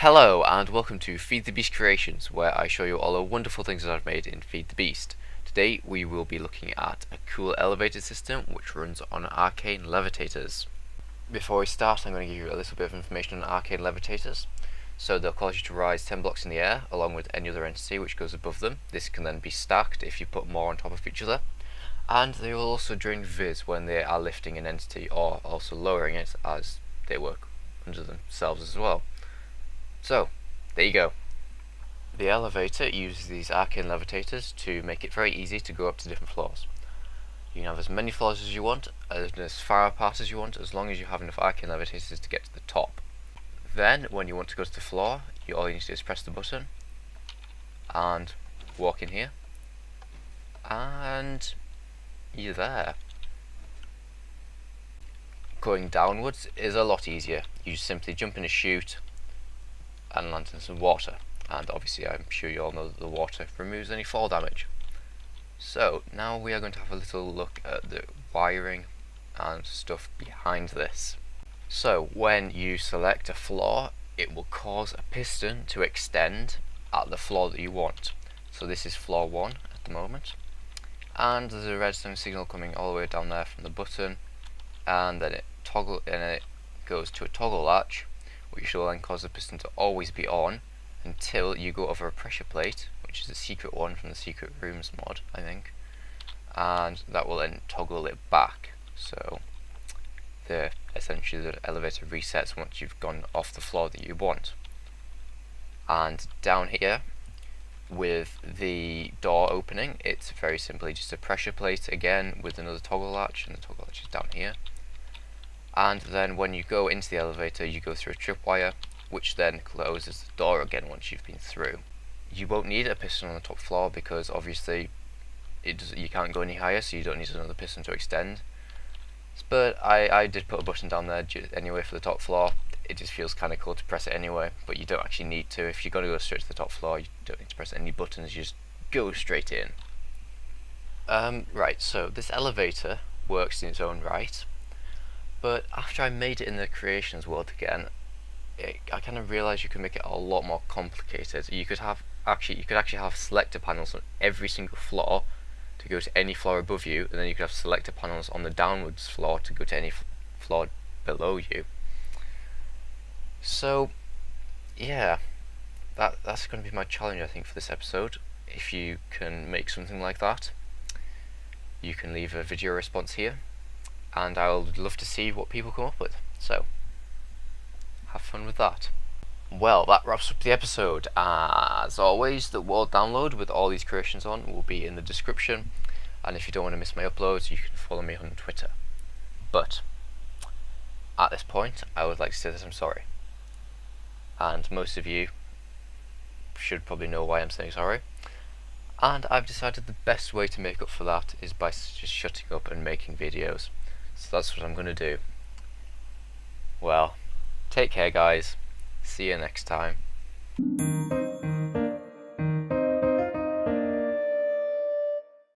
Hello and welcome to Feed the Beast Creations, where I show you all the wonderful things that I've made in Feed the Beast. Today we will be looking at a cool elevator system which runs on Arcane levitators. Before we start, I'm going to give you a little bit of information on Arcane levitators. So they'll cause you to rise 10 blocks in the air along with any other entity which goes above them. This can then be stacked if you put more on top of each other. And they will also drain viz when they are lifting an entity or also lowering it, as they work under themselves as well. So, there you go. The elevator uses these arcane levitators to make it very easy to go up to different floors. You can have as many floors as you want, as far apart as you want, as long as you have enough arcane levitators to get to the top. Then, when you want to go to the floor, all you need to do is press the button and walk in here, and you're there. Going downwards is a lot easier. You just simply jump in a chute and land in some water, and obviously I'm sure you all know that the water removes any fall damage. So now we are going to have a little look at the wiring and stuff behind this. So when you select a floor, it will cause a piston to extend at the floor that you want. So this is floor 1 at the moment, and there's a redstone signal coming all the way down there from the button, and then it goes to a toggle latch, which will then cause the piston to always be on until you go over a pressure plate, which is a secret one from the Secret Rooms mod, I think, and that will then toggle it back. So essentially the elevator resets once you've gone off the floor that you want. And down here with the door opening, it's very simply just a pressure plate again with another toggle latch, and the toggle latch is down here. And then when you go into the elevator, you go through a tripwire, which then closes the door again once you've been through. You won't need a piston on the top floor because obviously you can't go any higher, so you don't need another piston to extend. But I did put a button down there anyway for the top floor. It just feels kind of cool to press it anyway, but you don't actually need to. If you're going to go straight to the top floor, you don't need to press any buttons, you just go straight in. Right, so this elevator works in its own right, but after I made it in the creations world again, I kind of realised you could make it a lot more complicated. You could actually have selector panels on every single floor to go to any floor above you, and then you could have selector panels on the downwards floor to go to any floor below you. So yeah, that's going to be my challenge, I think, for this episode. If you can make something like that, you can leave a video response here, and I would love to see what people come up with. So have fun with that. Well, that wraps up the episode. As always, the world download with all these creations on will be in the description, and if you don't want to miss my uploads, you can follow me on Twitter. But at this point, I would like to say that I'm sorry, and most of you should probably know why I'm saying sorry, and I've decided the best way to make up for that is by just shutting up and making videos. So that's what I'm going to do. Well, take care guys, see you next time.